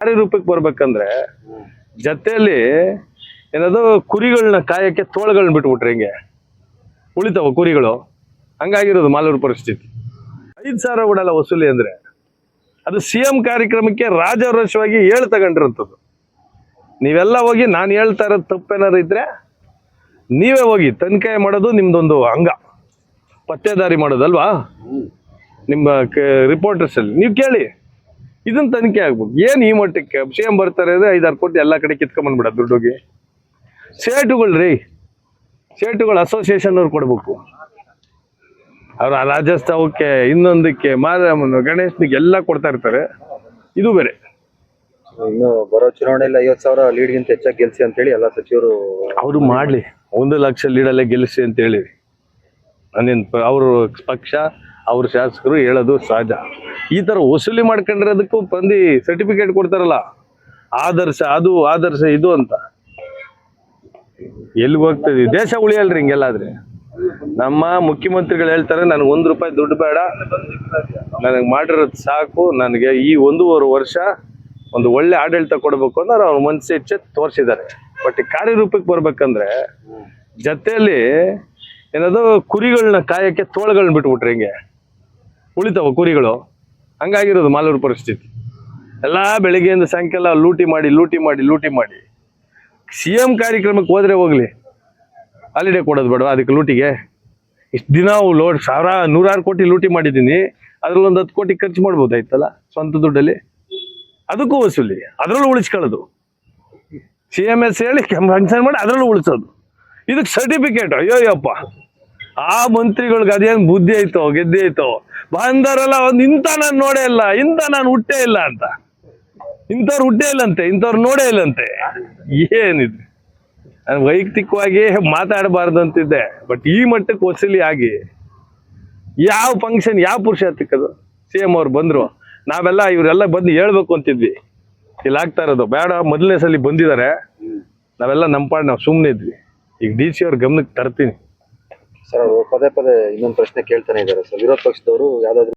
ಕಾರ್ಯರೂಪಕ್ಕೆ ಬರ್ಬೇಕಂದ್ರೆ ಜೊತೆಯಲ್ಲಿ ಏನದು ಕುರಿಗಳನ್ನ ಕಾಯಕ್ಕೆ ತೋಳುಗಳನ್ನ ಬಿಟ್ಬಿಟ್ರೆ ಹಿಂಗೆ ಉಳಿತಾವ ಕುರಿಗಳು. ಹಂಗಾಗಿರೋದು ಮಾಲೂರು ಪರಿಸ್ಥಿತಿ. 5,000 ಬಿಡಲ್ಲ ವಸೂಲಿ ಅಂದ್ರೆ ಅದು CM ಕಾರ್ಯಕ್ರಮಕ್ಕೆ ರಾಜಾರೋಷವಾಗಿ ತಗೊಂಡಿರುವಂಥದ್ದು. ನೀವೆಲ್ಲ ಹೋಗಿ ನಾನು ಹೇಳ್ತಾ ಇರೋದು ತಪ್ಪೇನಾರು ಇದ್ರೆ ನೀವೇ ಹೋಗಿ ತನಿಖೆ ಮಾಡೋದು ನಿಮ್ದೊಂದು ಅಂಗ, ಪತ್ತೇದಾರಿ ಮಾಡೋದಲ್ವಾ ನಿಮ್ಮ ರಿಪೋರ್ಟರ್ಸ್ ಅಲ್ಲಿ ನೀವು ಕೇಳಿ. ಇದನ್ನ ತನಿಖೆ ಆಗ್ಬೇಕು. ಏನ್ ಈ ಮಟ್ಟಕ್ಕೆ CM ಬರ್ತಾರೆ ಅಂದ್ರೆ 5-6 ಕೋಟಿ ಎಲ್ಲಾ ಕಡೆ ಕಿತ್ಕೊಂಡ್ಬಂದ್ಬಿಡ ದುಡ್ಡೋಗಿ. ಸೇಟುಗಳು ಅಸೋಸಿಯೇಷನ್ ಅವ್ರು ಕೊಡ್ಬೇಕು. ಅವ್ರ ರಾಜ್ಯೋತ್ಸವಕ್ಕೆ, ಇನ್ನೊಂದಕ್ಕೆ, ಮಾರಮ್ಮನ, ಗಣೇಶನಿಗೆ ಎಲ್ಲ ಕೊಡ್ತಾ ಇರ್ತಾರೆ. ಇದು ಬೇರೆ. ಇನ್ನು ಬರೋ ಚುನಾವಣೆಯಲ್ಲಿ 50,000 ಲೀಡ್ಗಿಂತ ಹೆಚ್ಚಾಗಿ ಗೆಲ್ಸಿ ಅಂತ ಹೇಳಿ ಎಲ್ಲ ಸಚಿವರು ಅವರು ಮಾಡ್ಲಿ. 1 ಲಕ್ಷ ಲೀಡಲ್ಲೇ ಗೆಲ್ಲಿಸಿ ಅಂತ ಹೇಳಿ ಅವ್ರ ಪಕ್ಷ, ಅವ್ರ ಶಾಸಕರು ಹೇಳೋದು ಸಹಜ. ಈ ತರ ವಸೂಲಿ ಮಾಡ್ಕೊಂಡಿರೋದಕ್ಕೂ ಬಂದು ಸರ್ಟಿಫಿಕೇಟ್ ಕೊಡ್ತಾರಲ್ಲ, ಆದರ್ಶ ಅದು, ಆದರ್ಶ ಇದು ಅಂತ. ಎಲ್ಲಿಗೆ ಹೋಗ್ತದೆ ದೇಶ? ಉಳಿಯಲ್ರಿ ಹಿಂಗೆಲ್ಲಾದ್ರೆ. ನಮ್ಮ ಮುಖ್ಯಮಂತ್ರಿಗಳು ಹೇಳ್ತಾರೆ ನನಗೆ 1 ರೂಪಾಯಿ ದುಡ್ಡು ಬೇಡ, ನನಗೆ ಮಾಡಿರೋದು ಸಾಕು, ನನಗೆ ಈ 1.5 ವರ್ಷ ಒಂದು ಒಳ್ಳೆ ಆಡಳಿತ ಕೊಡ್ಬೇಕು ಅಂದ್ರೆ ಅವ್ರ ಮನಸ್ಸು ಇಚ್ಛೆ ತೋರಿಸಿದ್ದಾರೆ. ಬಟ್ ಕಾರ್ಯರೂಪಕ್ಕೆ ಬರ್ಬೇಕಂದ್ರೆ ಜೊತೆಯಲ್ಲಿ ಏನದು ಕುರಿಗಳನ್ನ ಕಾಯಕ್ಕೆ ತೋಳುಗಳನ್ನ ಬಿಟ್ಬಿಟ್ರೆ ಹಿಂಗೆ ಉಳಿತಾವ ಕುರಿಗಳು. ಹಂಗಾಗಿರೋದು ಮಾಲೂರು ಪರಿಸ್ಥಿತಿ. ಎಲ್ಲಾ ಬೆಳಿಗ್ಗೆಯಿಂದ ಸಾಯಂಕಾಲ ಲೂಟಿ ಮಾಡಿ CM ಕಾರ್ಯಕ್ರಮಕ್ಕೆ ಹೋದ್ರೆ ಹೋಗ್ಲಿ, ಹಾಲಿಡೇ ಕೊಡೋದು ಬೇಡ ಅದಕ್ಕೆ ಲೂಟಿಗೆ? ಇಷ್ಟು ದಿನ ಲೋಡ್ ನೂರಾರು ಕೋಟಿ ಲೂಟಿ ಮಾಡಿದ್ದೀನಿ, ಅದ್ರಲ್ಲಿ ಒಂದು 10 ಕೋಟಿ ಖರ್ಚು ಮಾಡ್ಬೋದಾಯ್ತಲ್ಲ ಸ್ವಂತ ದುಡ್ಡಲ್ಲಿ. ಅದಕ್ಕೂ ವಸೂಲಿ, ಅದ್ರಲ್ಲೂ ಉಳಿಸ್ಕೊಳ್ಳೋದು. CMS ಹೇಳಿ ಫಂಕ್ಷನ್ ಮಾಡಿ ಅದ್ರಲ್ಲೂ ಉಳಿಸೋದು. ಇದಕ್ಕೆ ಸರ್ಟಿಫಿಕೇಟ್. ಅಯ್ಯೋಯ್ಯಪ್ಪ, ಆ ಮಂತ್ರಿಗಳ್ಗೆ ಅದೇನು ಬುದ್ಧಿ ಐತೋ ಗೆದ್ದಿ ಐತೋ, ಬಂದವರೆಲ್ಲ ಇಂಥ ನಾನು ನೋಡೇ ಇಲ್ಲ, ಇಂಥ ನಾನು ಹುಟ್ಟೇ ಇಲ್ಲ ಅಂತ. ಇಂಥವ್ರು ಹುಟ್ಟೇ ಇಲ್ಲಂತೆ, ಇಂಥವ್ರು ನೋಡೇ ಇಲ್ಲಂತೆ. ಏನಿದೆ? ನಾನು ವೈಯಕ್ತಿಕವಾಗಿ ಮಾತಾಡಬಾರ್ದು ಅಂತಿದ್ದೆ. ಬಟ್ ಈ ಮಟ್ಟಕ್ಕೆ ವಸೂಲಿ ಆಗಿ ಯಾವ ಫಂಕ್ಷನ್, ಯಾವ ಪುರುಷಾರ್ಥಕ್ಕದು? CM ಅವ್ರು ಬಂದ್ರು, ನಾವೆಲ್ಲ ಇವರೆಲ್ಲ ಬಂದು ಹೇಳ್ಬೇಕು ಅಂತಿದ್ವಿ. ಇಲ್ಲಿ ಆಗ್ತಾ ಇರೋದು ಬೇಡ. ಮೊದಲನೇ ಸಲ ಬಂದಿದ್ದಾರೆ, ನಾವೆಲ್ಲ ನಮ್ಮ ಪಾಡ್ ನಾವು ಸುಮ್ಮನೆ ಇದ್ವಿ. ಈಗ DC ಅವ್ರ ಗಮನಕ್ಕೆ ತರ್ತೀನಿ ಸರ್. ಪದೇ ಇನ್ನೊಂದು ಪ್ರಶ್ನೆ ಕೇಳ್ತಾನೆ ಇದ್ದಾರೆ ಸರ್. ವಿರೋಧ ಪಕ್ಷದವರು ಯಾವ್ದಾದ್ರು